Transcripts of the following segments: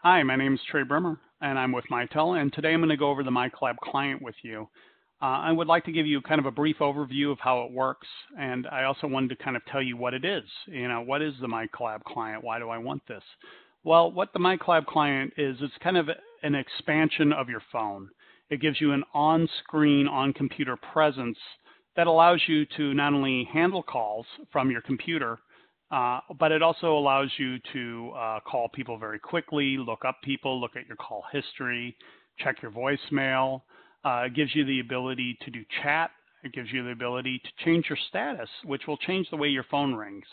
Hi, my name is Trey Brimmer, and I'm with Mitel, and today I'm going to go over the MiCollab client with you. I would like to give you kind of a brief overview of how it works, and I also wanted to kind of tell you what it is. What is the MiCollab client? Why do I want this? Well, what the MiCollab client is, it's kind of an expansion of your phone. It gives you an on-screen, on-computer presence that allows you to not only handle calls from your computer, but it also allows you to call people very quickly, look up people, look at your call history, check your voicemail. It gives you the ability to do chat. It gives you the ability to change your status, which will change the way your phone rings.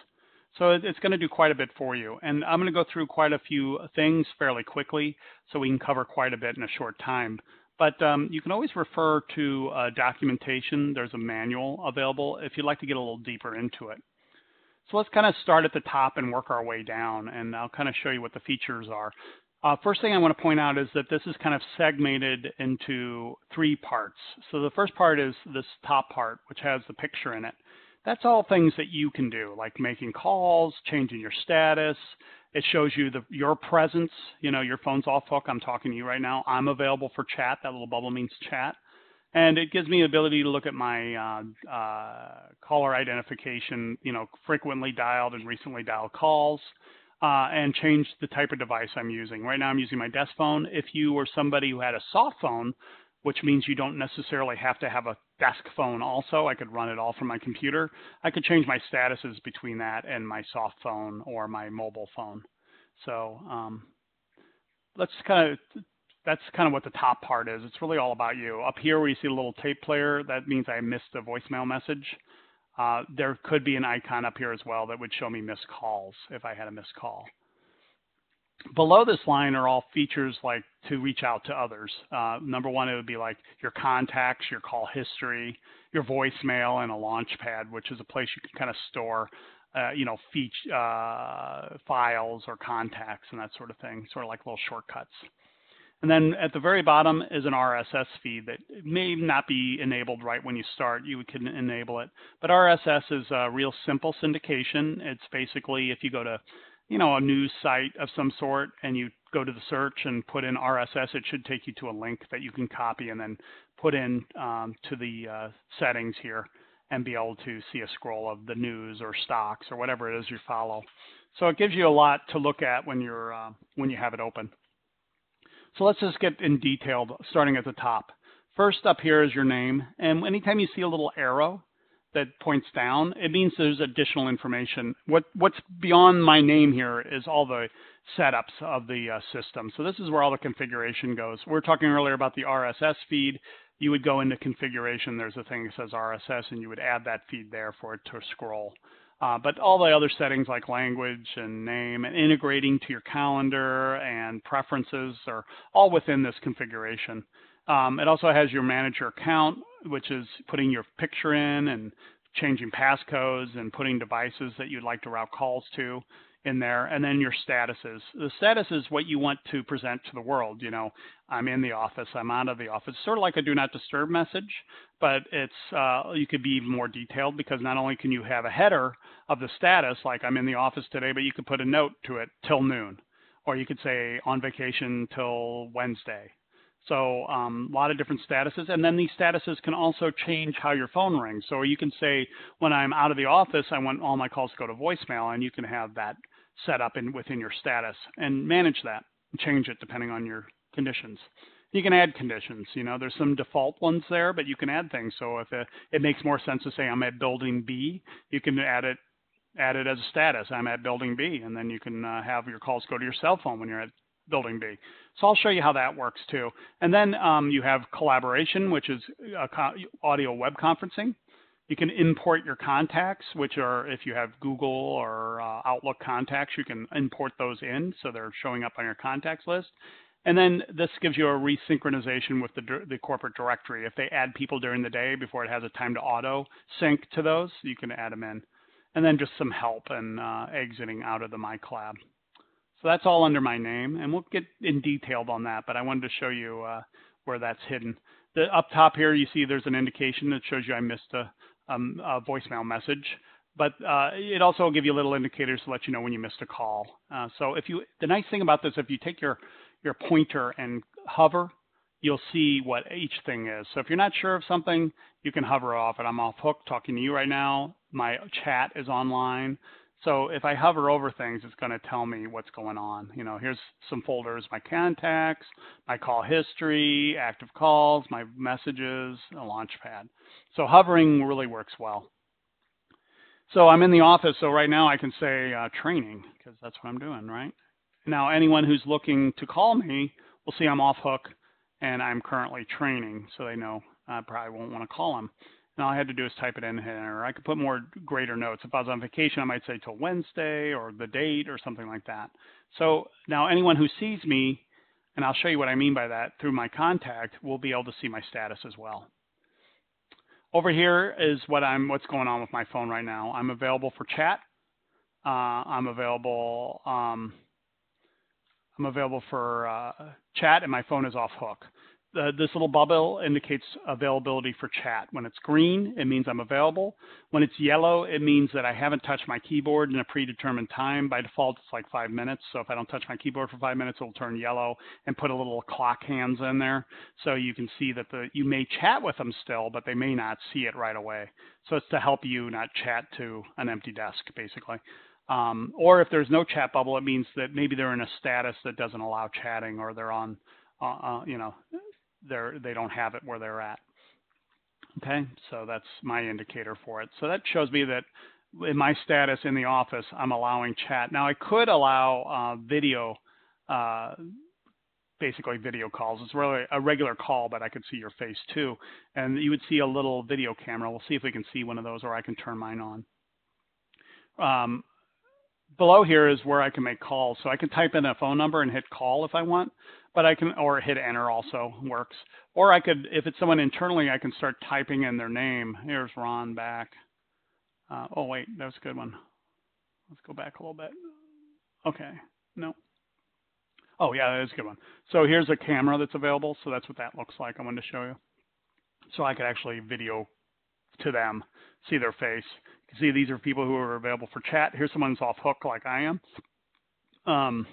So it's going to do quite a bit for you. And I'm going to go through quite a few things fairly quickly so we can cover quite a bit in a short time. But you can always refer to documentation. There's a manual available if you'd like to get a little deeper into it. So let's kind of start at the top and work our way down, and I'll kind of show you what the features are. First thing I want to point out is that this is kind of segmented into three parts. So the first part is this top part, which has the picture in it. That's all things that you can do, like making calls, changing your status. It shows you your presence. Your phone's off hook. I'm talking to you right now. I'm available for chat. That little bubble means chat. And it gives me the ability to look at my caller identification, frequently dialed and recently dialed calls, and change the type of device I'm using. Right now I'm using my desk phone. If you were somebody who had a soft phone, which means you don't necessarily have to have a desk phone also, I could run it all from my computer. I could change my statuses between that and my soft phone or my mobile phone. So that's kind of what the top part is. It's really all about you. Up here where you see a little tape player, that means I missed a voicemail message. There could be an icon up here as well that would show me missed calls if I had a missed call. Below this line are all features like to reach out to others. Number one, it would be like your contacts, your call history, your voicemail, and a launch pad, which is a place you can kind of store files or contacts and that sort of thing, sort of like little shortcuts. And then at the very bottom is an RSS feed that may not be enabled right when you start. You can enable it. But RSS is a real simple syndication. It's basically if you go to, a news site of some sort and you go to the search and put in RSS, it should take you to a link that you can copy and then put in to the settings here and be able to see a scroll of the news or stocks or whatever it is you follow. So it gives you a lot to look at when you have it open. So let's just get in detail, starting at the top. First up here is your name, and anytime you see a little arrow that points down, it means there's additional information. What's beyond my name here is all the setups of the system. So this is where all the configuration goes. We were talking earlier about the RSS feed. You would go into configuration. There's a thing that says RSS, and you would add that feed there for it to scroll. But all the other settings like language and name and integrating to your calendar and preferences are all within this configuration. It also has your manager account, which is putting your picture in and changing passcodes and putting devices that you'd like to route calls to in there, and then your statuses. The status is what you want to present to the world. I'm in the office, I'm out of the office. Sort of like a do not disturb message, but you could be even more detailed because not only can you have a header of the status, like I'm in the office today, but you could put a note to it till noon, or you could say on vacation till Wednesday. So a lot of different statuses, and then these statuses can also change how your phone rings. So you can say, when I'm out of the office, I want all my calls to go to voicemail, and you can have that set up within your status and manage that and change it depending on your conditions. You can add conditions. There's some default ones there, but you can add things. So if it makes more sense to say I'm at building B, you can add it as a status. I'm at building B, and then you can have your calls go to your cell phone when you're at building B. So I'll show you how that works too. And then you have collaboration, which is audio web conferencing. You can import your contacts, which are, if you have Google or Outlook contacts, you can import those in so they're showing up on your contacts list. And then this gives you a resynchronization with the corporate directory. If they add people during the day before it has a time to auto sync to those, you can add them in. And then just some help and exiting out of the MiCollab. So that's all under my name, and we'll get in detailed on that, but I wanted to show you where that's hidden. Up top here, you see there's an indication that shows you I missed a voicemail message. But it also will give you little indicators to let you know when you missed a call. So the nice thing about this, if you take your pointer and hover, you'll see what each thing is. So if you're not sure of something, you can hover off it. I'm off hook talking to you right now. My chat is online. So if I hover over things, it's going to tell me what's going on. You know, here's some folders, my contacts, my call history, active calls, my messages, a launchpad. So hovering really works well. So I'm in the office, so right now I can say training, because that's what I'm doing, right? Now, anyone who's looking to call me will see I'm off hook, and I'm currently training, so they know I probably won't want to call them. And all I had to do is type it in and hit enter. I could put more greater notes. If I was on vacation, I might say till Wednesday or the date or something like that. So now anyone who sees me, and I'll show you what I mean by that, through my contact, will be able to see my status as well. Over here is what's going on with my phone right now. I'm available for chat. I'm available for chat, and my phone is off hook. This little bubble indicates availability for chat. When it's green, it means I'm available. When it's yellow, it means that I haven't touched my keyboard in a predetermined time. By default, it's like 5 minutes. So if I don't touch my keyboard for 5 minutes, it'll turn yellow and put a little clock hands in there. So you can see that you may chat with them still, but they may not see it right away. So it's to help you not chat to an empty desk, basically. Or if there's no chat bubble, it means that maybe they're in a status that doesn't allow chatting, or they're on, you know, they don't have it where they're at. Okay, so that's my indicator for it. So that shows me that in my status in the office, I'm allowing chat. Now I could allow video, basically video calls. It's really a regular call, but I could see your face too. And you would see a little video camera. We'll see if we can see one of those, or I can turn mine on. Below here is where I can make calls. So I can type in a phone number and hit call if I want, but I can, or hit enter also works. Or I could, if it's someone internally, I can start typing in their name. Here's Ron back. Oh wait, that was a good one. Let's go back a little bit. Okay, no. Oh yeah, that is a good one. So here's a camera that's available. So that's what that looks like. I wanted to show you. So I could actually video to them, see their face. You can see these are people who are available for chat. Here's someone who's off hook like I am.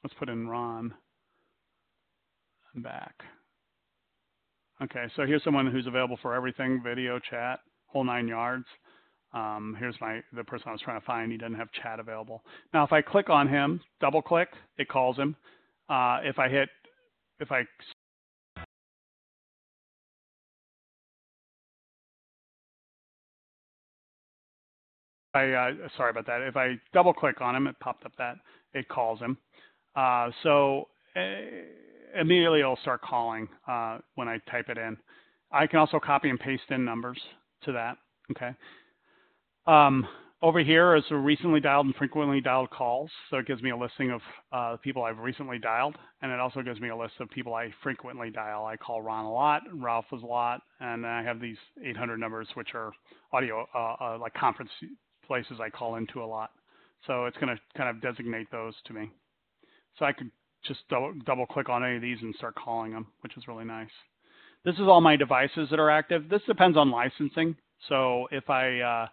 Let's put in Ron. I'm back. Okay, so here's someone who's available for everything, video, chat, whole 9 yards. Here's the person I was trying to find. He doesn't have chat available. Now, if I click on him, double click, it calls him. If I sorry about that. If I double click on him, it popped up that it calls him. So immediately it'll start calling when I type it in. I can also copy and paste in numbers to that. Okay. Over here is recently dialed and frequently dialed calls. So it gives me a listing of people I've recently dialed, and it also gives me a list of people I frequently dial. I call Ron a lot, Ralph is a lot, and I have these 800 numbers, which are audio, like conference places I call into a lot. So it's going to kind of designate those to me. So I could just double click on any of these and start calling them, which is really nice. This is all my devices that are active. This depends on licensing. So if I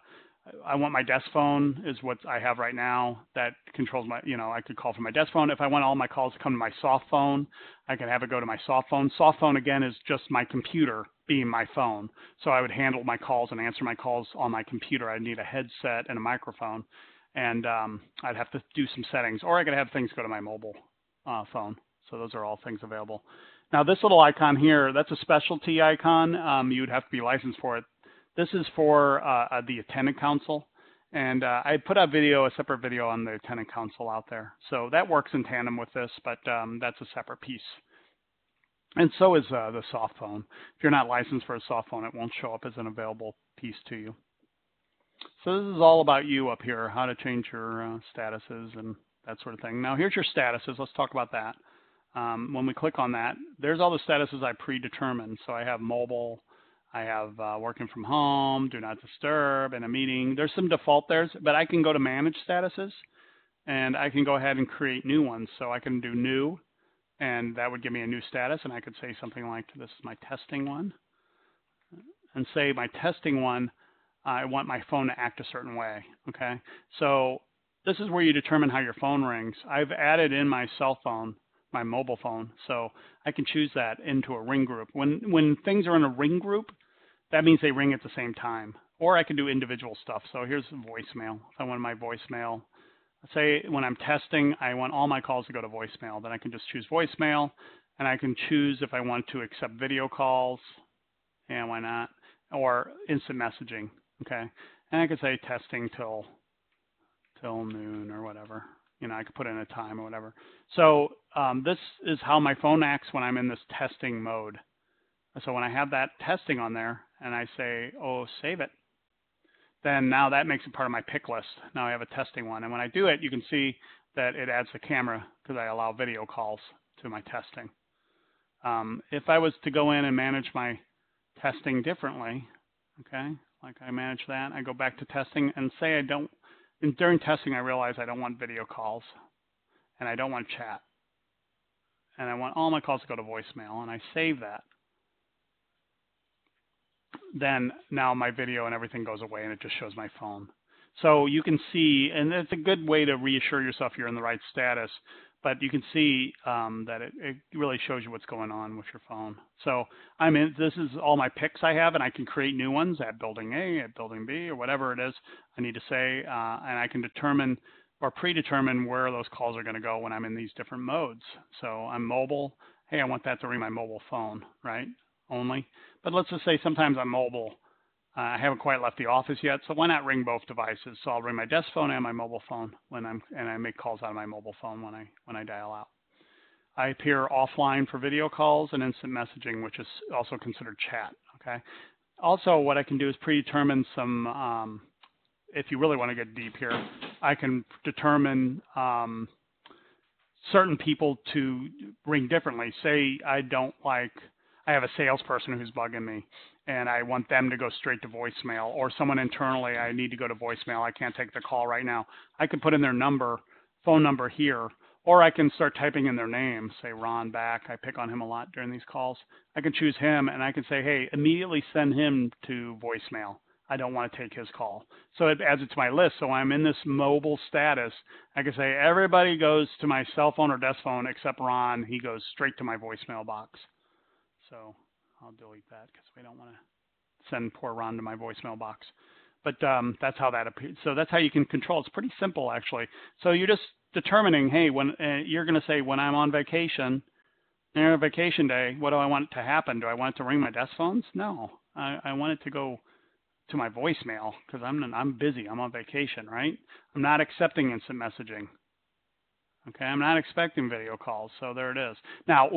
want my desk phone is what I have right now that controls my, I could call from my desk phone. If I want all my calls to come to my soft phone, I can have it go to my soft phone. Soft phone, again, is just my computer being my phone. So I would handle my calls and answer my calls on my computer. I'd need a headset and a microphone, and I'd have to do some settings. Or I could have things go to my mobile phone. So those are all things available. Now this little icon here, that's a specialty icon. You would have to be licensed for it. This is for the attendant council, and I put a separate video on the attendant council out there. So that works in tandem with this, but that's a separate piece. And so is the soft phone. If you're not licensed for a soft phone, it won't show up as an available piece to you. So this is all about you up here, how to change your statuses and that sort of thing. Now here's your statuses. Let's talk about that. When we click on that, there's all the statuses I predetermined. So I have mobile, I have working from home, do not disturb, and a meeting. There's some default there, but I can go to manage statuses, and I can go ahead and create new ones. So I can do new, and that would give me a new status, and I could say something like, this is my testing one. And say my testing one, I want my phone to act a certain way, okay? So this is where you determine how your phone rings. I've added in my cell phone, my mobile phone, so I can choose that into a ring group. When things are in a ring group, that means they ring at the same time. Or I can do individual stuff. So here's voicemail. If I want my voicemail, let's say when I'm testing, I want all my calls to go to voicemail. Then I can just choose voicemail, and I can choose if I want to accept video calls. Yeah, why not? Or instant messaging, okay? And I could say testing till noon or whatever. You know, I could put in a time or whatever. So this is how my phone acts when I'm in this testing mode. So when I have that testing on there and I say, oh, save it, then now that makes it part of my pick list. Now I have a testing one. And when I do it, you can see that it adds the camera because I allow video calls to my testing. If I was to go in and manage my testing differently, okay, like I manage that, I go back to testing and say I don't, and during testing I realize I don't want video calls and I don't want chat. And I want all my calls to go to voicemail, and I save that. Then now my video and everything goes away and it just shows my phone. So you can see, and it's a good way to reassure yourself you're in the right status, but you can see that it really shows you what's going on with your phone. So this is all my picks I have, and I can create new ones at building A, at building B, or whatever it is I need to say, and I can determine or predetermine where those calls are going to go when I'm in these different modes. So I'm mobile. Hey, I want that to ring my mobile phone, right? Only. But let's just say sometimes I'm mobile. I haven't quite left the office yet, so why not ring both devices? So I'll ring my desk phone and my mobile phone and I make calls out of my mobile phone when I dial out. I appear offline for video calls and instant messaging, which is also considered chat. Okay. Also, what I can do is predetermine some. If you really want to get deep here, I can determine certain people to ring differently. Say I have a salesperson who's bugging me, and I want them to go straight to voicemail, or someone internally, I need to go to voicemail. I can't take the call right now. I can put in their phone number here, or I can start typing in their name, say Ron back. I pick on him a lot during these calls. I can choose him, and I can say, hey, immediately send him to voicemail. I don't want to take his call. So it adds it to my list. So I'm in this mobile status. I can say everybody goes to my cell phone or desk phone except Ron. He goes straight to my voicemail box. So I'll delete that because we don't want to send poor Ron to my voicemail box. But that's how that appears. So that's how you can control. It's pretty simple, actually. So you're just determining, hey, when you're going to say when I'm on vacation, on a vacation day, what do I want to happen? Do I want it to ring my desk phones? No, I want it to go to my voicemail because I'm busy. I'm on vacation, right? I'm not accepting instant messaging. Okay, I'm not expecting video calls. So there it is. Now,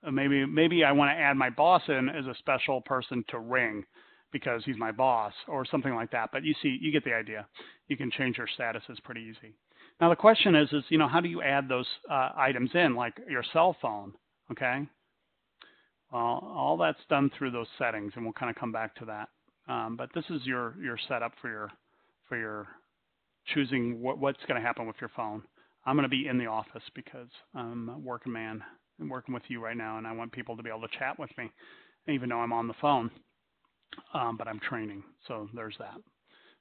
maybe I want to add my boss in as a special person to ring because he's my boss or something like that. But you get the idea. You can change your statuses pretty easy. Now the question is how do you add those items in, like your cell phone? Okay. Well, all that's done through those settings, and we'll kind of come back to that. But this is your setup for your choosing what's going to happen with your phone. I'm going to be in the office because I'm a working man. I'm working with you right now, and I want people to be able to chat with me, even though I'm on the phone. But I'm training, so there's that.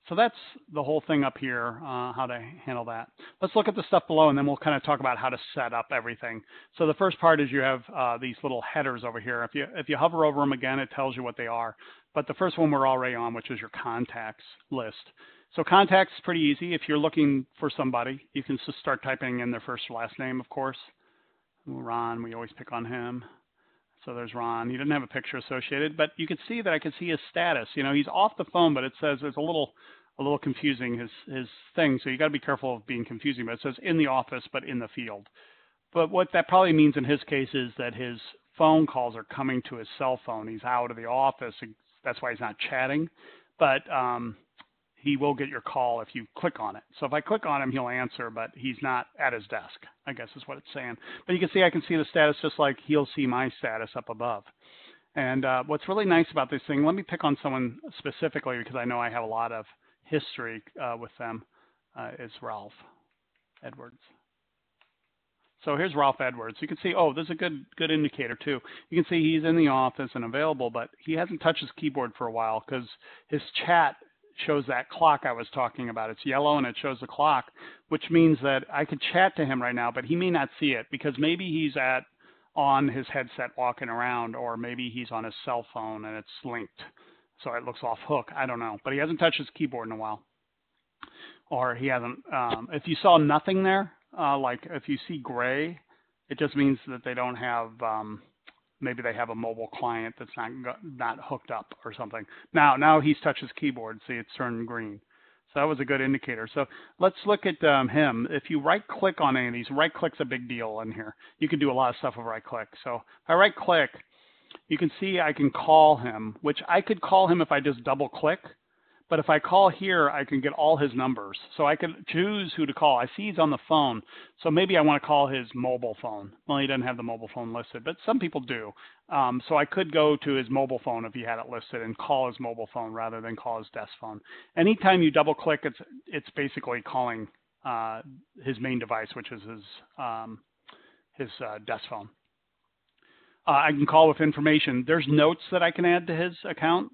So that's the whole thing up here, how to handle that. Let's look at the stuff below, and then we'll kind of talk about how to set up everything. So the first part is you have these little headers over here. If you hover over them again, it tells you what they are. But the first one we're already on, which is your contacts list. So contacts is pretty easy. If you're looking for somebody, you can just start typing in their first or last name, of course. Ron, we always pick on him. So there's Ron. He doesn't have a picture associated, but you can see that I can see his status. He's off the phone, but it says it's a little confusing, his thing. So you got to be careful of being confusing. But it says in the office, but in the field. But what that probably means in his case is that his phone calls are coming to his cell phone. He's out of the office. That's why he's not chatting. But he will get your call if you click on it. So if I click on him, he'll answer, but he's not at his desk, I guess is what it's saying. But you can see I can see the status just like he'll see my status up above. And what's really nice about this thing, let me pick on someone specifically because I know I have a lot of history with them, is Ralph Edwards. So here's Ralph Edwards. You can see, there's a good indicator too. You can see he's in the office and available, but he hasn't touched his keyboard for a while because his chat shows that clock I was talking about. It's yellow and it shows the clock, which means that I could chat to him right now, but he may not see it because maybe he's on his headset walking around, or maybe he's on his cell phone and it's linked, so it looks off hook. I don't know, but he hasn't touched his keyboard in a while, or he hasn't. If you saw nothing there, like if you see gray, it just means that they don't have. Maybe they have a mobile client that's not hooked up or something. Now he's touched his keyboard. See, it's turned green. So that was a good indicator. So let's look at him. If you right-click on any of these, right-click's a big deal in here. You can do a lot of stuff with right-click. So if I right-click, you can see I can call him, which I could call him if I just double-click. But if I call here, I can get all his numbers. So I could choose who to call. I see he's on the phone, so maybe I want to call his mobile phone. Well, he doesn't have the mobile phone listed, but some people do. So I could go to his mobile phone if he had it listed and call his mobile phone rather than call his desk phone. Anytime you double-click, it's basically calling his main device, which is his desk phone. I can call with information. There's notes that I can add to his account.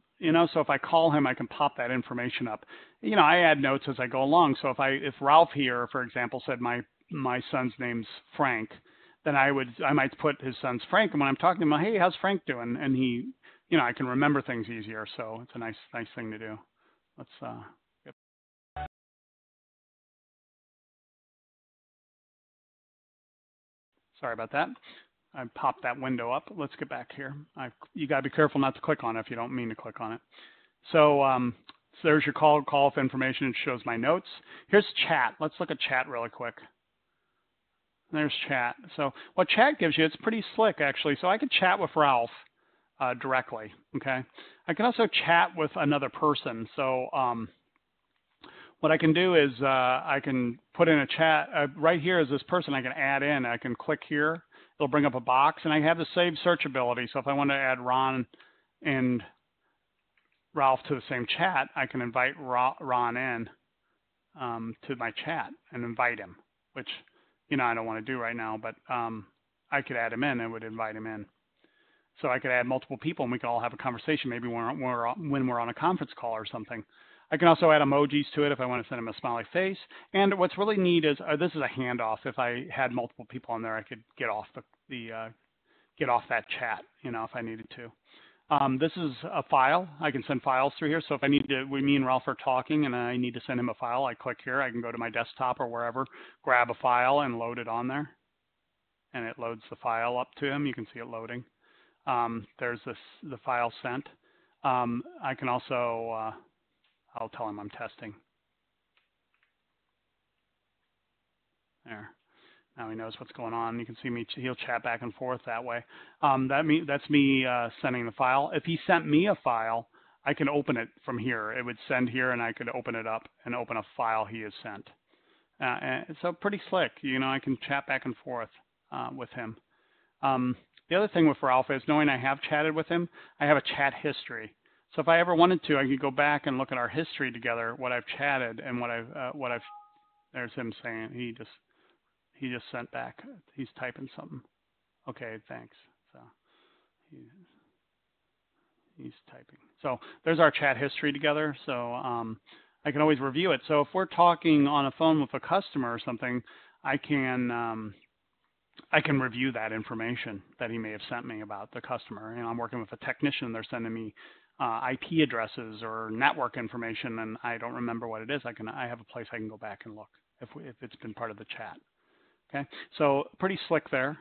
So if I call him, I can pop that information up. I add notes as I go along. So if Ralph here, for example, said my son's name's Frank, then I might put his son's Frank, and when I'm talking to him, hey, how's Frank doing? And he, I can remember things easier. So it's a nice thing to do. Let's get. Sorry about that. I popped that window up. Let's get back here. You got to be careful not to click on it if you don't mean to click on it. So, so there's your call off information. It shows my notes. Here's chat. Let's look at chat really quick. There's chat. So what chat gives you, it's pretty slick actually. So I could chat with Ralph directly. Okay. I can also chat with another person. So what I can do is I can put in a chat. Right here is this person I can add in. I can click here. It'll bring up a box, and I have the save search ability. So if I want to add Ron and Ralph to the same chat, I can invite Ron in to my chat and invite him, which, I don't want to do right now, but I could add him in and would invite him in. So I could add multiple people, and we could all have a conversation, maybe when we're on a conference call or something. I can also add emojis to it if I want to send him a smiley face. And what's really neat is this is a handoff. If I had multiple people on there, I could get off get off that chat, if I needed to. This is a file. I can send files through here. So if I need to, me and Ralph are talking, and I need to send him a file, I click here. I can go to my desktop or wherever, grab a file, and load it on there. And it loads the file up to him. You can see it loading. There's the file sent. I can also I'll tell him I'm testing. There. Now he knows what's going on. You can see me. He'll chat back and forth that way. That's me sending the file. If he sent me a file, I can open it from here. It would send here, and I could open it up and open a file he has sent. And so pretty slick. I can chat back and forth with him. The other thing with Ralph is knowing I have chatted with him, I have a chat history. So if I ever wanted to, I could go back and look at our history together, what I've chatted and what I've. There's him saying he just sent back. He's typing something. Okay, thanks. So he's typing. So there's our chat history together. So I can always review it. So if we're talking on a phone with a customer or something, I can review that information that he may have sent me about the customer. I'm working with a technician. They're sending me IP addresses or network information, and I don't remember what it is. I have a place I can go back and look if it's been part of the chat. Okay, so pretty slick there.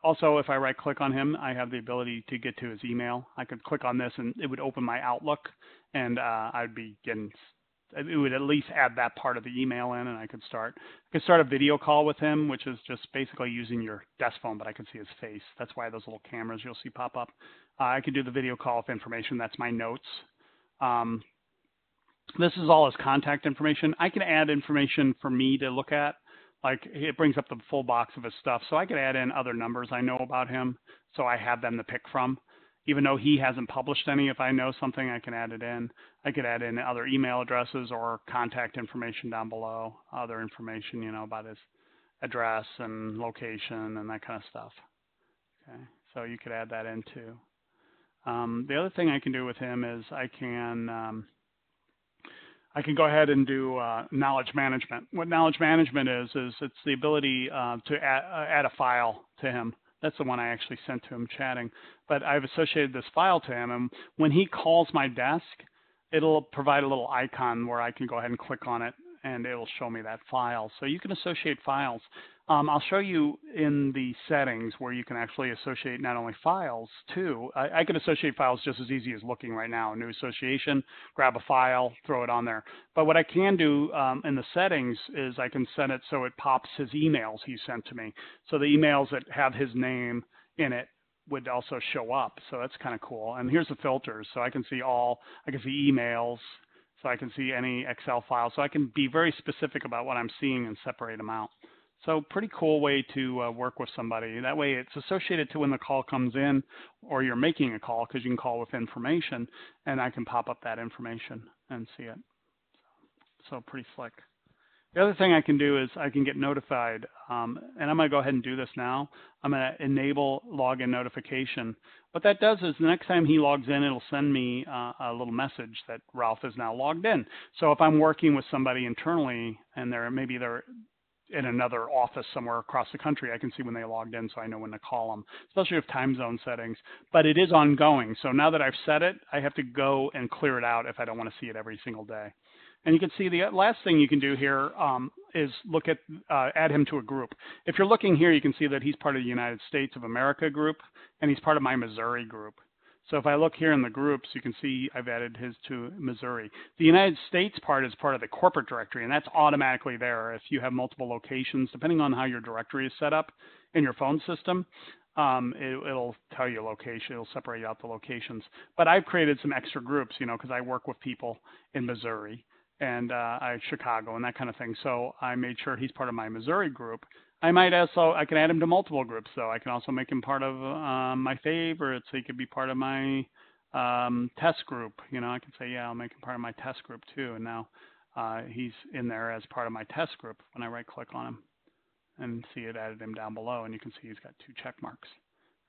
Also, if I right-click on him, I have the ability to get to his email. I could click on this, and it would open my Outlook, and I'd be getting. It would at least add that part of the email in, and I could start a video call with him, which is just basically using your desk phone, but I can see his face. That's why those little cameras you'll see pop up. I could do the video call with information. That's my notes. This is all his contact information. I can add information for me to look at. Like it brings up the full box of his stuff. So I could add in other numbers I know about him, so I have them to pick from. Even though he hasn't published any, if I know something, I can add it in. I could add in other email addresses or contact information down below, other information, about his address and location and that kind of stuff. Okay, so you could add that in too. The other thing I can do with him is I can I can go ahead and do knowledge management. What knowledge management is it's the ability to add a file to him. That's the one I actually sent to him chatting. But I've associated this file to him, and when he calls my desk, it'll provide a little icon where I can go ahead and click on it, and it'll show me that file. So you can associate files. I'll show you in the settings where you can actually associate not only files too. I can associate files just as easy as looking right now. New association, grab a file, throw it on there. But what I can do in the settings is I can set it so it pops his emails he sent to me. So the emails that have his name in it would also show up. So that's kind of cool. And here's the filters. So I can see emails. So I can see any Excel file. So I can be very specific about what I'm seeing and separate them out. So pretty cool way to work with somebody. That way it's associated to when the call comes in or you're making a call, because you can call with information, and I can pop up that information and see it. So pretty slick. The other thing I can do is I can get notified, and I'm going to go ahead and do this now. I'm going to enable login notification. What that does is the next time he logs in, it'll send me a little message that Ralph is now logged in. So if I'm working with somebody internally and maybe they're in another office somewhere across the country, I can see when they logged in, so I know when to call them, especially with time zone settings. But it is ongoing. So now that I've set it, I have to go and clear it out if I don't want to see it every single day. And you can see the last thing you can do here is look at, add him to a group. If you're looking here, you can see that he's part of the United States of America group, and he's part of my Missouri group. So if I look here in the groups, you can see I've added his to Missouri. The United States part is part of the corporate directory, and that's automatically there. If you have multiple locations, depending on how your directory is set up in your phone system, it'll tell you location. It'll separate out the locations. But I've created some extra groups, because I work with people in Missouri and Chicago and that kind of thing. So I made sure he's part of my Missouri group. I can add him to multiple groups, though. I can also make him part of my favorites. So he could be part of my test group. I can say, yeah, I'll make him part of my test group too. And now he's in there as part of my test group when I right click on him and see it added him down below. And you can see he's got 2 check marks.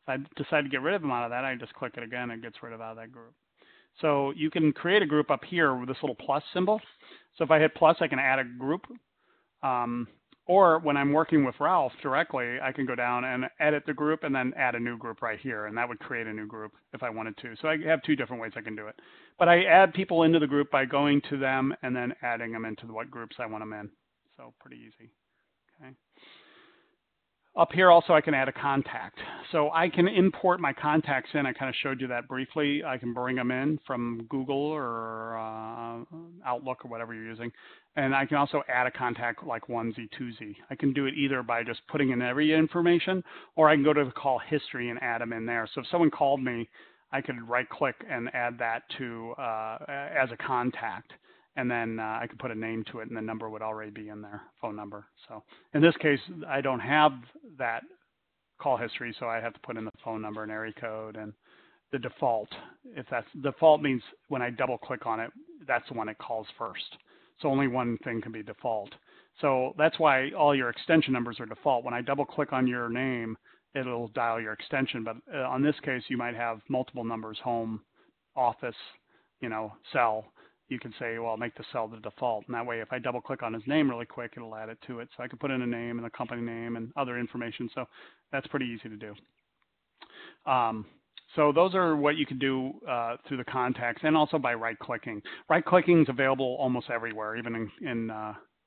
If I decide to get rid of him out of that, I just click it again and it gets rid of out of that group. So you can create a group up here with this little plus symbol. So if I hit plus, I can add a group. Or when I'm working with Ralph directly, I can go down and edit the group and then add a new group right here. And that would create a new group if I wanted to. So I have 2 different ways I can do it. But I add people into the group by going to them and then adding them into what groups I want them in. So pretty easy. Okay. Up here also I can add a contact. So I can import my contacts in. I kind of showed you that briefly. I can bring them in from Google or Outlook or whatever you're using. And I can also add a contact like onesie, twosie. I can do it either by just putting in every information, or I can go to the call history and add them in there. So if someone called me, I could right click and add that to as a contact. And then I could put a name to it, and the number would already be in there, phone number. So in this case, I don't have that call history, so I have to put in the phone number and area code and the default. If that's default means when I double click on it, that's the one it calls first. So only one thing can be default. So that's why all your extension numbers are default. When I double click on your name, it'll dial your extension. But on this case, you might have multiple numbers: home, office, cell. You can say, well, make the cell the default. And that way, if I double click on his name really quick, it'll add it to it. So I can put in a name and a company name and other information. So that's pretty easy to do. So those are what you can do through the contacts and also by right clicking. Right clicking is available almost everywhere, even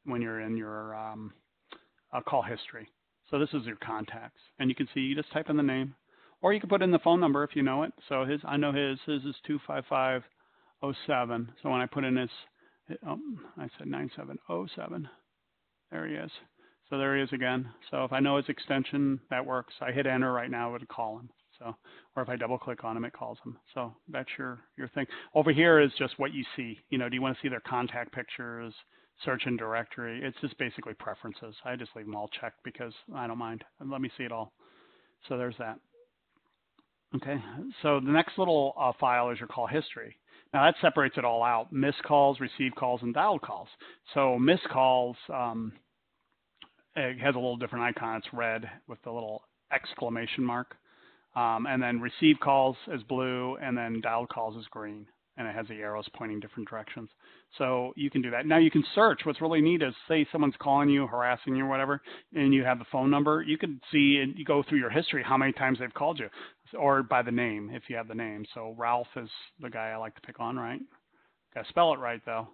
when you're in your call history. So this is your contacts. And you can see, you just type in the name, or you can put in the phone number if you know it. So I know his is 255. 07. So when I put in his, I said 9707. There he is. So there he is again. So if I know his extension, that works. I hit enter right now, it would call him. So, or if I double click on him, it calls him. So that's your thing. Over here is just what you see. Do you want to see their contact pictures, search and directory? It's just basically preferences. I just leave them all checked because I don't mind. Let me see it all. So there's that. Okay. So the next little file is your call history. Now that separates it all out: missed calls, received calls, and dialed calls. So missed calls, it has a little different icon. It's red with the little exclamation mark. And then received calls is blue, and then dialed calls is green. and it has the arrows pointing different directions. So you can do that. Now you can search. What's really neat is, say someone's calling you, harassing you, or whatever, and you have the phone number. You could see and you go through your history how many times they've called you, or by the name if you have the name. So Ralph is the guy I like to pick on, right? Got to spell it right though.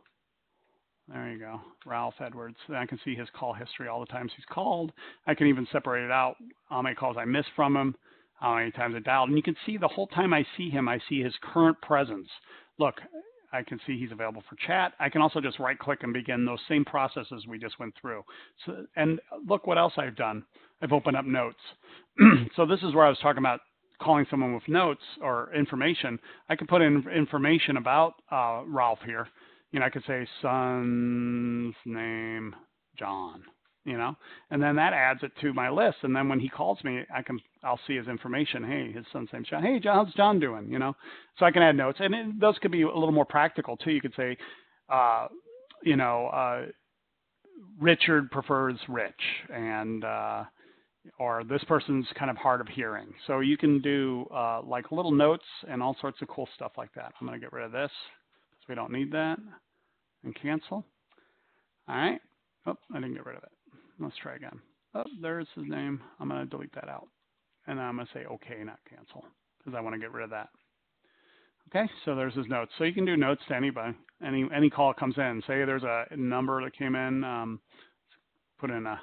There you go, Ralph Edwards. And I can see his call history, all the times he's called. I can even separate it out, how many calls I missed from him, how many times I dialed. And you can see the whole time I see him, I see his current presence. Look, I can see he's available for chat. I can also just right click and begin those same processes we just went through. So, and look what else I've done. I've opened up notes. So this is where I was talking about calling someone with notes or information. I can put in information about Ralph here. You know, I could say son's name, John, you know, and then that adds it to my list. And then when he calls me, I'll see his information. Hey, his son's name's John. Hey, John, how's John doing? You know, so I can add notes, and those could be a little more practical too. You could say, you know, Richard prefers Rich, and or this person's kind of hard of hearing. So you can do like little notes and all sorts of cool stuff like that. I'm going to get rid of this because we don't need that, and cancel. All right. Oh, I didn't get rid of it. Let's try again. Oh, there's his name. I'm going to delete that out. And I'm going to say OK, not cancel, because I want to get rid of that. Okay, so there's his notes. So you can do notes to anybody, any call that comes in. Say there's a number that came in, put in a,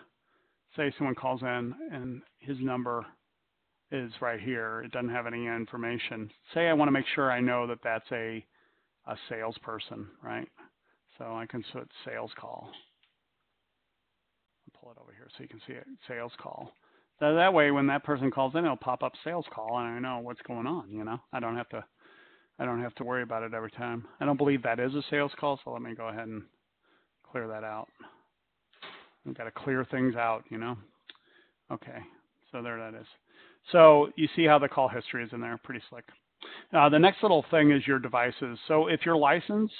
say someone calls in and his number is right here. It doesn't have any information. Say I want to make sure I know that that's a salesperson, right? So I can put sales call. I'll pull it over here so you can see it, sales call. So that way when that person calls in, it'll pop up sales call and I know what's going on, you know. I don't have to worry about it every time. I don't believe that is a sales call, so let me go ahead and clear that out. We've got to clear things out, you know. Okay, so there that is. So you see how the call history is in there, pretty slick. The next little thing is your devices. So if you're licensed,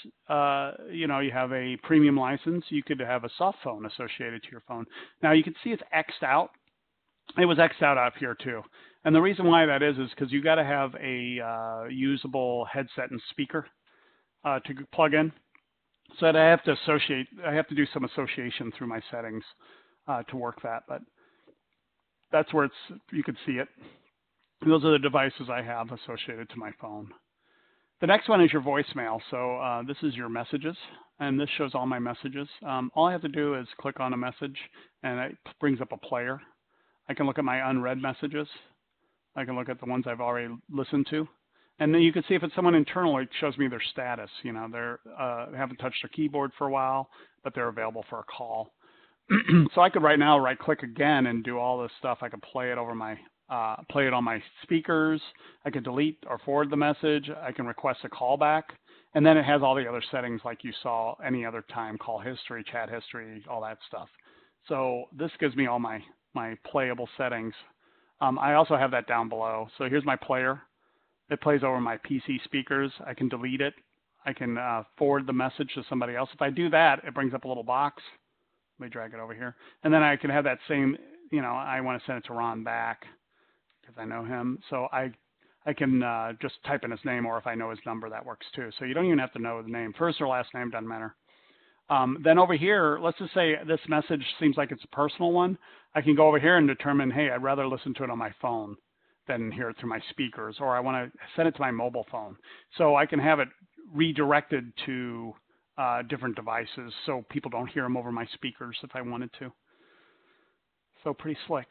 you know, you have a premium license, you could have a soft phone associated to your phone. Now you can see it's X'd out. It was X'd out up here too. And the reason why that is because you got to have a usable headset and speaker to plug in. So that I have to do some association through my settings to work that. But that's where you can see it. Those are the devices I have associated to my phone. The next one is your voicemail. So this is your messages, and this shows all my messages. All I have to do is click on a message, and it brings up a player. I can look at my unread messages. I can look at the ones I've already listened to. And then you can see if it's someone internal, it shows me their status. You know, they haven't touched their keyboard for a while, but they're available for a call. So I could right now right-click again and do all this stuff. I could play it over my play it on my speakers. I can delete or forward the message. I can request a callback. And then it has all the other settings like you saw any other time, call history, chat history, all that stuff. So this gives me all my playable settings. I also have that down below. So here's my player. It plays over my PC speakers. I can delete it. I can forward the message to somebody else. If I do that, it brings up a little box. Let me drag it over here. And then I can have that same, you know, I want to send it to Ron back because I know him. So I can just type in his name, or if I know his number, that works too. So you don't even have to know the name. First or last name, doesn't matter. Then over here, let's just say this message seems like it's a personal one. I can go over here and determine, hey, I'd rather listen to it on my phone than hear it through my speakers, or I want to send it to my mobile phone. So I can have it redirected to different devices so people don't hear them over my speakers if I wanted to. So pretty slick.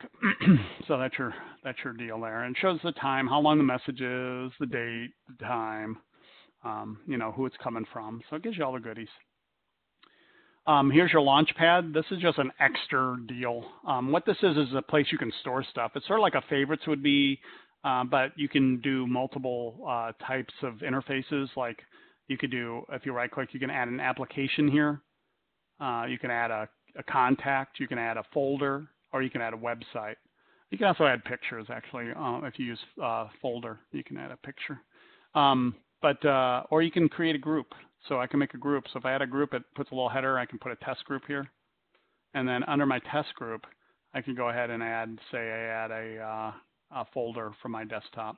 So that's your deal there. And it shows the time, how long the message is, the date, the time, you know, who it's coming from. So it gives you all the goodies. Here's your Launchpad. This is just an extra deal. What this is a place you can store stuff. It's sort of like a favorites would be, but you can do multiple types of interfaces. Like you could do, if you right click, you can add an application here. You can add a contact. You can add a folder, or you can add a website. You can also add pictures, actually. If you use folder, you can add a picture. Or you can create a group. So I can make a group. So if I add a group, it puts a little header. I can put a test group here. And then under my test group, I can go ahead and add, say I add a folder from my desktop.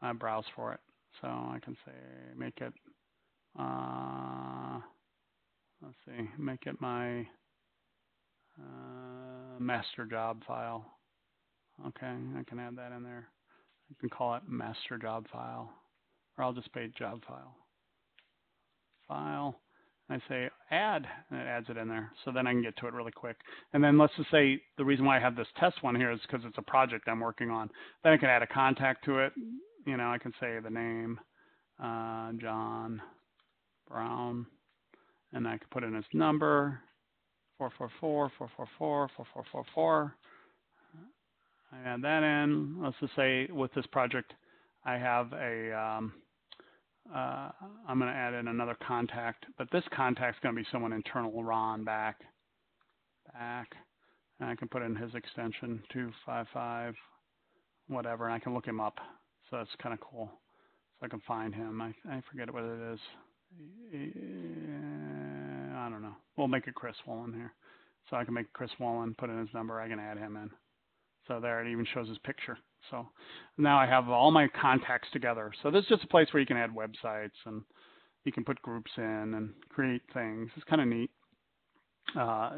I browse for it. So I can say, make it Let's see, make it my master job file. Okay, I can add that in there. I can call it master job file, or I'll just say job file. File. I say add, and it adds it in there. So then I can get to it really quick. And then let's just say the reason why I have this test one here is because it's a project I'm working on. Then I can add a contact to it. You know, I can say the name, John Brown, and I can put in his number, 444-444-4444. I add that in. Let's just say with this project, I have a, I'm going to add in another contact, but this contact's going to be someone internal, Ron, back, and I can put in his extension, 255, whatever, and I can look him up. So that's kind of cool. So I can find him. I forget what it is. I don't know. We'll make it Chris Wolin here. So I can make Chris Wolin, put in his number. I can add him in. So there, it even shows his picture. So now I have all my contacts together. So this is just a place where you can add websites and you can put groups in and create things. It's kind of neat.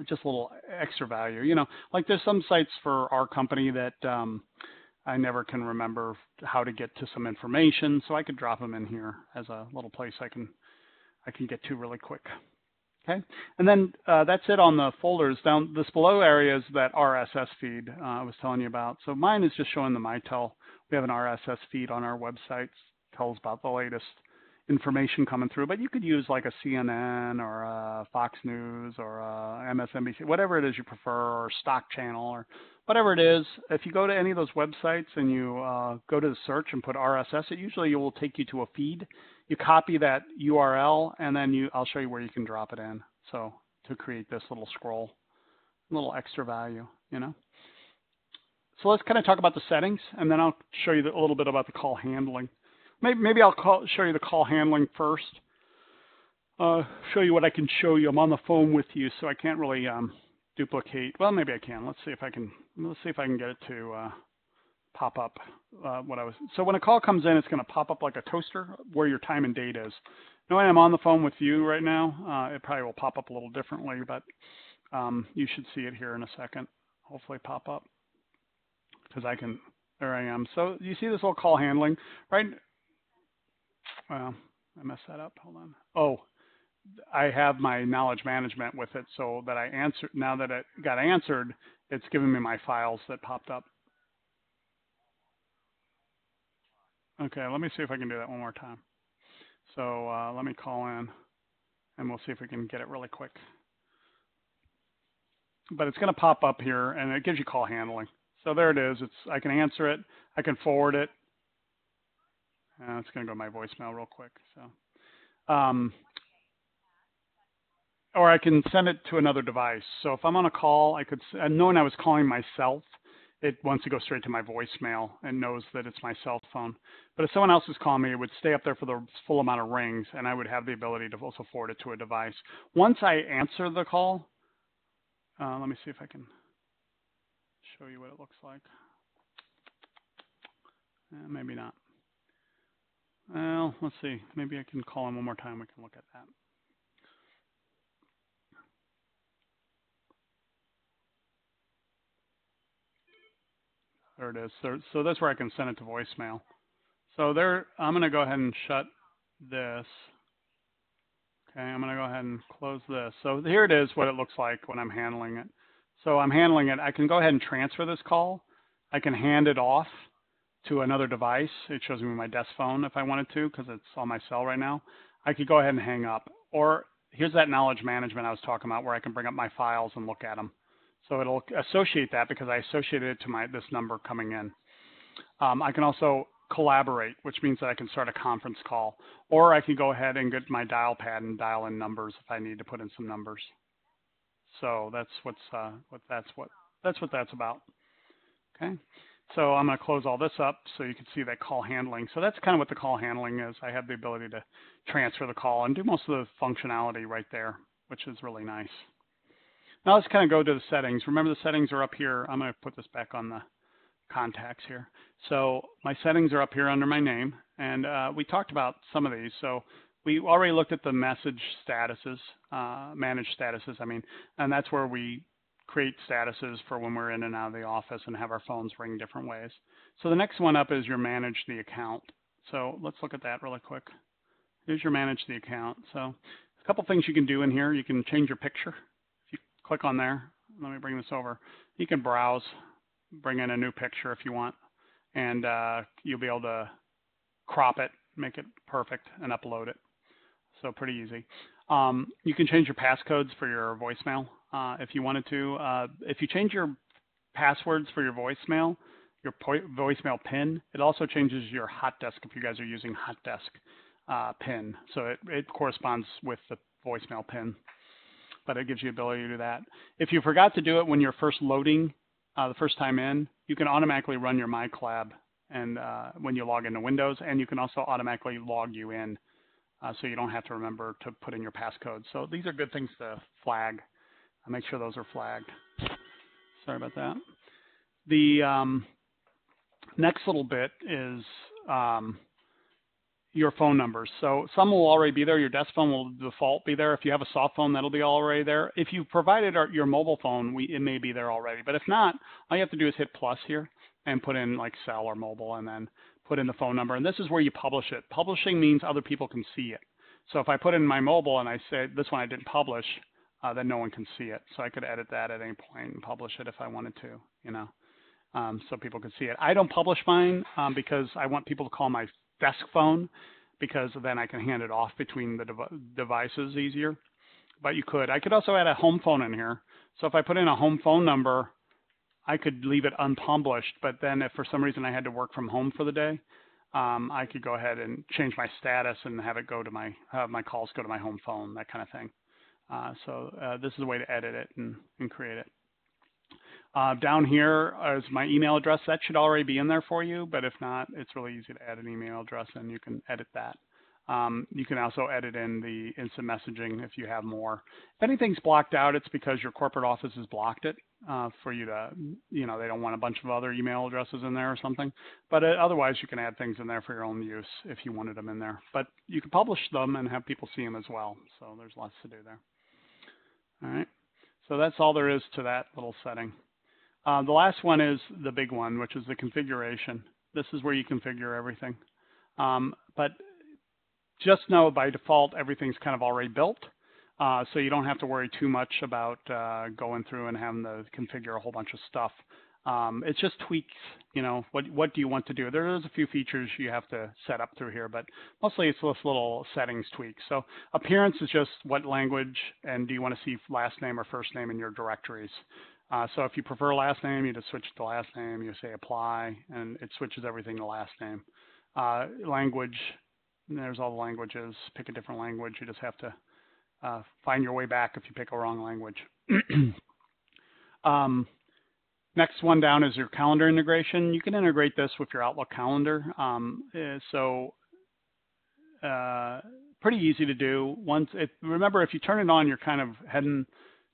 Just a little extra value. You know, like there's some sites for our company that I never can remember how to get to some information. So I could drop them in here as a little place I can get to really quick. Okay, and then that's it on the folders. Down this below area is that RSS feed I was telling you about. So mine is just showing the Mitel. We have an RSS feed on our website. Tells about the latest information coming through. But you could use like a CNN or a Fox News or a MSNBC, whatever it is you prefer, or Stock Channel or whatever it is. If you go to any of those websites and you go to the search and put RSS, it usually will take you to a feed. You copy that URL, and then I'll show you where you can drop it in. So to create this little scroll, a little extra value, you know. So let's kind of talk about the settings, and then I'll show you a little bit about the call handling. Maybe I'll show you the call handling first. Show you what I can show you. I'm on the phone with you, so I can't really duplicate. Well, maybe I can. Let's see if I can get it to pop up what I was. So when a call comes in, it's going to pop up like a toaster where your time and date is. Now I'm on the phone with you right now. It probably will pop up a little differently, but you should see it here in a second. Hopefully pop up because I can. There I am. So you see this little call handling, right? Well, I messed that up. Hold on. Oh, I have my knowledge management with it, so that I answered. Now that it got answered, it's giving me my files that popped up. Okay, let me see if I can do that one more time. So let me call in, and we'll see if we can get it really quick. But it's going to pop up here, and it gives you call handling. So there it is. I can answer it. I can forward it. It's going to go to my voicemail real quick. So, or I can send it to another device. So if I'm on a call, knowing I was calling myself, it wants to go straight to my voicemail and knows that it's my cell phone. But if someone else is calling me, it would stay up there for the full amount of rings, and I would have the ability to also forward it to a device. Once I answer the call, let me see if I can show you what it looks like. Maybe not. Well, let's see. Maybe I can call him one more time. We can look at that. There it is. So that's where I can send it to voicemail. So there, I'm going to go ahead and shut this. Okay, I'm going to go ahead and close this. So here it is, what it looks like when I'm handling it. So I'm handling it. I can go ahead and transfer this call. I can hand it off to another device. It shows me my desk phone if I wanted to, because it's on my cell right now. I could go ahead and hang up. Or here's that knowledge management I was talking about, where I can bring up my files and look at them. So it'll associate that because I associated it to this number coming in. I can also collaborate, which means that I can start a conference call, or I can go ahead and get my dial pad and dial in numbers if I need to put in some numbers. So that's what that's about. Okay. So I'm going to close all this up so you can see that call handling. So that's kind of what the call handling is. I have the ability to transfer the call and do most of the functionality right there, which is really nice. Now let's kind of go to the settings. Remember, the settings are up here. I'm going to put this back on the contacts here. So my settings are up here under my name, and we talked about some of these. So we already looked at the message statuses, manage statuses, and that's where we create statuses for when we're in and out of the office and have our phones ring different ways. So the next one up is your manage the account. So let's look at that really quick. Here's your manage the account. So a couple things you can do in here. You can change your picture. If you click on there, let me bring this over. You can browse, bring in a new picture if you want, and you'll be able to crop it, make it perfect, and upload it. So pretty easy. You can change your passcodes for your voicemail if you wanted to. If you change your passwords for your voicemail PIN, it also changes your hot desk if you guys are using hot desk PIN. So it corresponds with the voicemail PIN, but it gives you the ability to do that. If you forgot to do it when you're first loading the first time in, you can automatically run your MiCollab and when you log into Windows, and you can also automatically log you in. So you don't have to remember to put in your passcode. So these are good things to flag. I'll make sure those are flagged. Sorry about that. The next little bit is your phone numbers. So some will already be there. Your desk phone will default be there. If you have a soft phone, that'll be already there. If you provided your mobile phone, it may be there already. But if not, all you have to do is hit plus here and put in like cell or mobile, and then put in the phone number. And this is where you publish it. Publishing means other people can see it. So if I put in my mobile and I say this one I didn't publish, then no one can see it. So I could edit that at any point and publish it if I wanted to, so people can see it. I don't publish mine because I want people to call my desk phone, because then I can hand it off between the devices easier. But you could. I could also add a home phone in here. So if I put in a home phone number, I could leave it unpublished, but then if for some reason I had to work from home for the day, I could go ahead and change my status and have it go to have my calls go to my home phone, that kind of thing. So this is a way to edit it and create it. Down here is my email address. That should already be in there for you, but if not, it's really easy to add an email address and you can edit that. You can also edit in the instant messaging if you have more. If anything's blocked out, it's because your corporate office has blocked it for you to, they don't want a bunch of other email addresses in there or something. But otherwise, you can add things in there for your own use if you wanted them in there. But you can publish them and have people see them as well. So there's lots to do there. All right. So that's all there is to that little setting. The last one is the big one, which is the configuration. This is where you configure everything. But just know by default, everything's kind of already built. So you don't have to worry too much about going through and having to configure a whole bunch of stuff. It's just tweaks, what do you want to do? There's a few features you have to set up through here, but mostly it's this little settings tweaks. So appearance is just what language, and do you want to see last name or first name in your directories. So if you prefer last name, you just switch to last name, you say apply, and it switches everything to last name. Language, there's all the languages. Pick a different language. You just have to find your way back if you pick a wrong language. Next one down is your calendar integration. You can integrate this with your Outlook calendar. Pretty easy to do. Remember, if you turn it on, you're kind of heading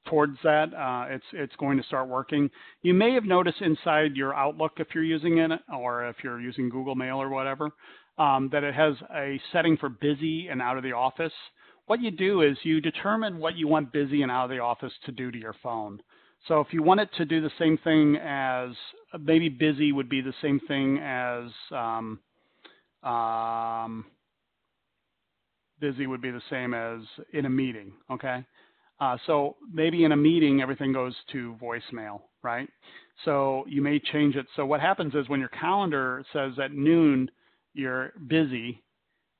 towards that. It's going to start working. You may have noticed inside your Outlook, if you're using it, or if you're using Google Mail or whatever, that it has a setting for busy and out of the office. What you do is you determine what you want busy and out of the office to do to your phone. So if you want it to do the same thing as, maybe busy would be the same thing as, busy would be the same as in a meeting, okay? So maybe in a meeting, everything goes to voicemail, right? So you may change it. So what happens is when your calendar says at noon you're busy,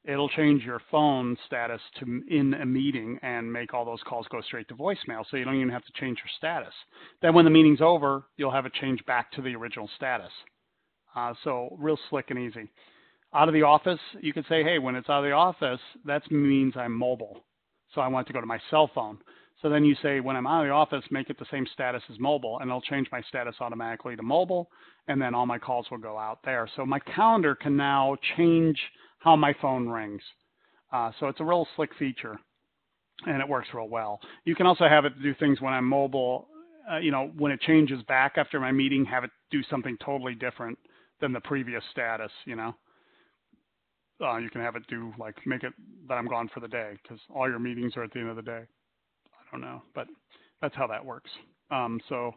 it'll change your phone status to in a meeting and make all those calls go straight to voicemail. So you don't even have to change your status. Then when the meeting's over, you'll have it change back to the original status. So real slick and easy. Out of the office, you can say, hey, when it's out of the office, that means I'm mobile. So I want to go to my cell phone. So then you say, when I'm out of the office, make it the same status as mobile, and it'll change my status automatically to mobile, and then all my calls will go out there. So my calendar can now change how my phone rings. So it's a real slick feature, and it works real well. You can also have it do things when I'm mobile, when it changes back after my meeting, have it do something totally different than the previous status, you can have it do like make it that I'm gone for the day because all your meetings are at the end of the day. I don't know, but that's how that works. So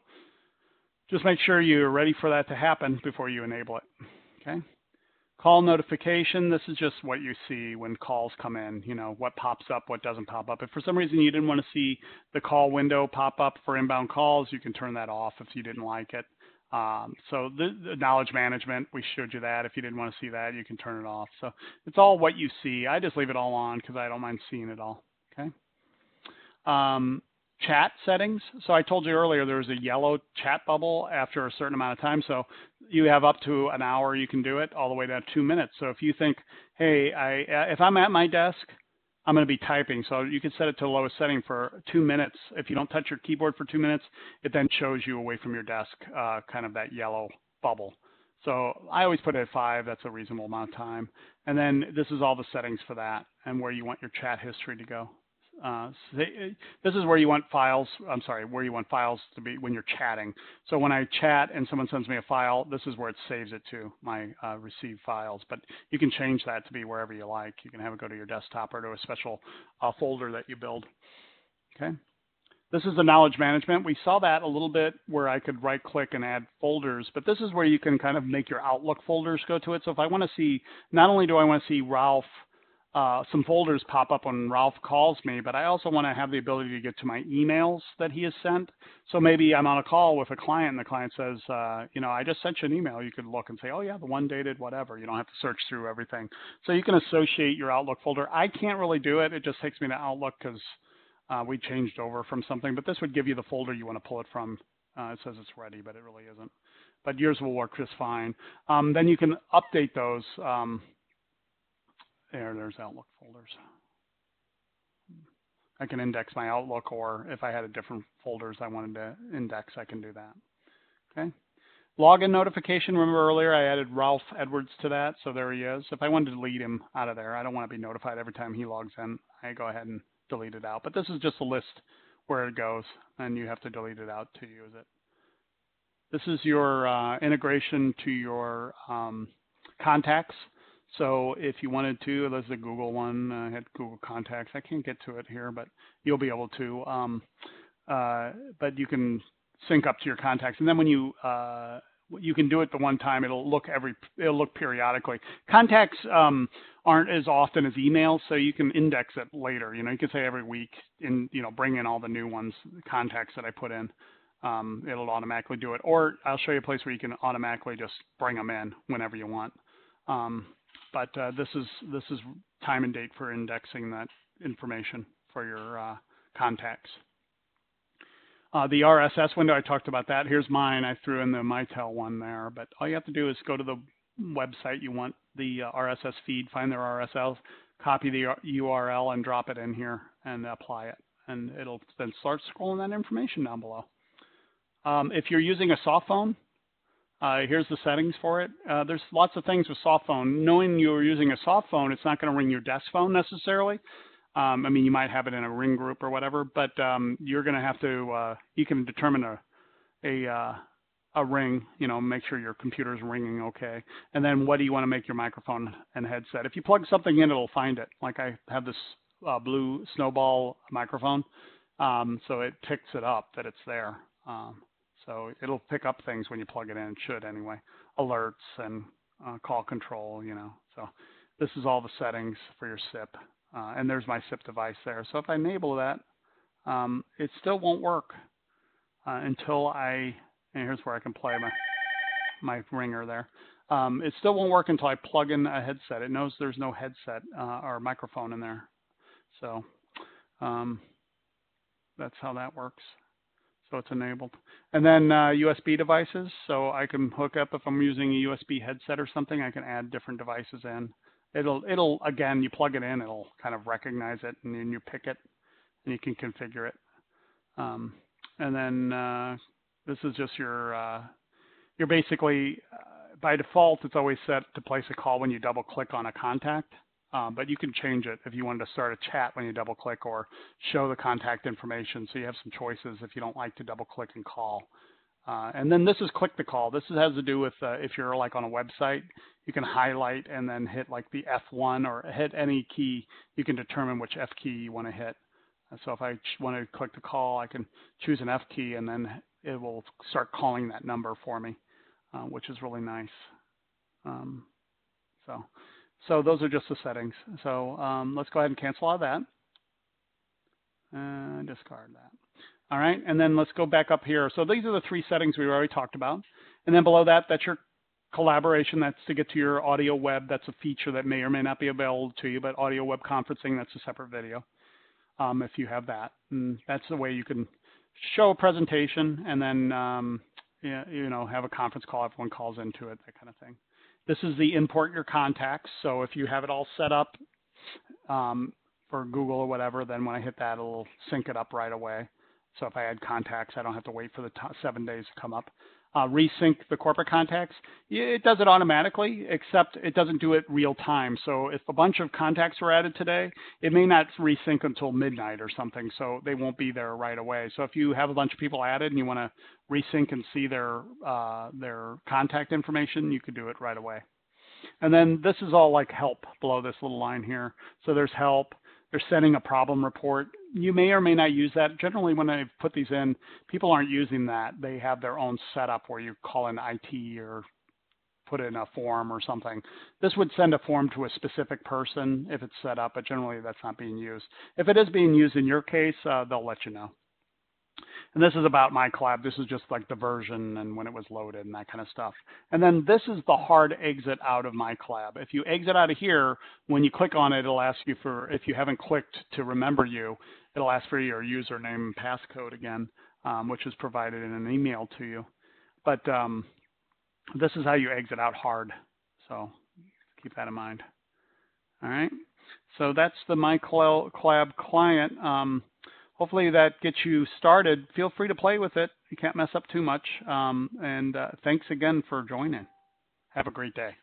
just make sure you're ready for that to happen before you enable it. Okay. Call notification, this is just what you see when calls come in, you know, what pops up, what doesn't pop up. If for some reason you didn't want to see the call window pop up for inbound calls, you can turn that off if you didn't like it. So the knowledge management, we showed you that. If you didn't want to see that, you can turn it off. So it's all what you see. I just leave it all on because I don't mind seeing it all, okay? Chat settings. So I told you earlier there was a yellow chat bubble after a certain amount of time. So you have up to an hour you can do it, all the way down to 2 minutes. So if you think, hey, if I'm at my desk, I'm going to be typing. So you can set it to the lowest setting for 2 minutes. If you don't touch your keyboard for 2 minutes, it then shows you away from your desk, kind of that yellow bubble. So I always put it at 5. That's a reasonable amount of time. And then this is all the settings for that and where you want your chat history to go. This is where you want files, where you want files to be when you're chatting. So when I chat and someone sends me a file, this is where it saves it to, my received files. But you can change that to be wherever you like. You can have it go to your desktop or to a special folder that you build. Okay. This is the knowledge management. We saw that a little bit where I could right click and add folders, but this is where you can kind of make your Outlook folders go to it. So if I want to see, not only do I want to see Ralph, some folders pop up when Ralph calls me, but I also want to have the ability to get to my emails that he has sent. So maybe I'm on a call with a client and the client says, you know, I just sent you an email. You could look and say, oh yeah, the one dated whatever. You don't have to search through everything. So you can associate your Outlook folder. I can't really do it. It just takes me to Outlook because we changed over from something, but this would give you the folder you want to pull it from. It says it's ready, but it really isn't. But yours will work just fine. Then you can update those. There's Outlook folders. I can index my Outlook, or if I had a different folders I wanted to index, I can do that. Okay. Login notification. Remember earlier I added Ralph Edwards to that, so there he is. If I wanted to delete him out of there, I don't want to be notified every time he logs in. I go ahead and delete it out. But this is just a list where it goes, and you have to delete it out to use it. This is your integration to your contacts. So if you wanted to, there's the Google one. I had Google Contacts. I can't get to it here, but you'll be able to. But you can sync up to your contacts, and then when you can do it the one time. It'll look periodically. Contacts aren't as often as emails, so you can index it later. You know, you can say every week, bring in all the new ones, contacts that I put in. It'll automatically do it, or I'll show you a place where you can automatically just bring them in whenever you want. But this is time and date for indexing that information for your contacts. The RSS window, I talked about that. Here's mine. I threw in the Mitel one there, but all you have to do is go to the website you want the RSS feed, find their RSS, copy the URL, and drop it in here and apply it. And it'll then start scrolling that information down below. If you're using a soft phone, here's the settings for it. There's lots of things with soft phone. Knowing you're using a soft phone, it's not going to ring your desk phone necessarily. I mean, you might have it in a ring group or whatever, but you're going to have to, you can determine a ring, make sure your computer's ringing okay. And then what do you want to make your microphone and headset? If you plug something in, it'll find it. Like I have this blue snowball microphone, so it picks it up that it's there. So it'll pick up things when you plug it in. It should anyway. Alerts and call control, So this is all the settings for your SIP. And there's my SIP device there. So if I enable that, it still won't work until and here's where I can play my ringer there. It still won't work until I plug in a headset. It knows there's no headset or microphone in there. So that's how that works. So it's enabled. And then USB devices. So I can hook up, if I'm using a USB headset or something, I can add different devices in. It'll again, you plug it in, it'll kind of recognize it, and then you pick it, and you can configure it. And then this is just you're basically, by default, it's always set to place a call when you double click on a contact. But you can change it if you wanted to start a chat when you double click, or show the contact information. So you have some choices if you don't like to double click and call. And then this is click to call. This has to do with if you're like on a website, you can highlight and then hit like the F1 or hit any key. You can determine which F key you want to hit. So if I want to click the call, I can choose an F key and then it will start calling that number for me, which is really nice. So those are just the settings. So let's go ahead and cancel all that and discard that. All right, and then let's go back up here. So these are the 3 settings we already talked about. And then below that, that's your collaboration. That's to get to your audio web. That's a feature that may or may not be available to you, but audio web conferencing, that's a separate video if you have that. And that's the way you can show a presentation and then have a conference call. Everyone calls into it, that kind of thing. This is the import your contacts. So if you have it all set up for Google or whatever, then when I hit that, it'll sync it up right away. So if I add contacts, I don't have to wait for the 7 days to come up. Resync the corporate contacts. It does it automatically, except it doesn't do it real time. So if a bunch of contacts were added today, it may not resync until midnight or something, so they won't be there right away. So if you have a bunch of people added and you want to resync and see their contact information, you could do it right away. And then this is all like help below this little line here. So there's help. They're sending a problem report. You may or may not use that. Generally, when I put these in, people aren't using that. They have their own setup where you call in IT or put in a form or something. This would send a form to a specific person if it's set up, but generally that's not being used. If it is being used in your case, they'll let you know. And this is about MiCollab. This is just like the version and when it was loaded and that kind of stuff. And then this is the hard exit out of MiCollab. If you exit out of here, when you click on it, it'll ask you for, if you haven't clicked to remember you, it'll ask for your username and passcode again, which is provided in an email to you. But this is how you exit out hard. So keep that in mind. All right. So that's the MiCollab client. Hopefully that gets you started. Feel free to play with it. You can't mess up too much. And thanks again for joining. Have a great day.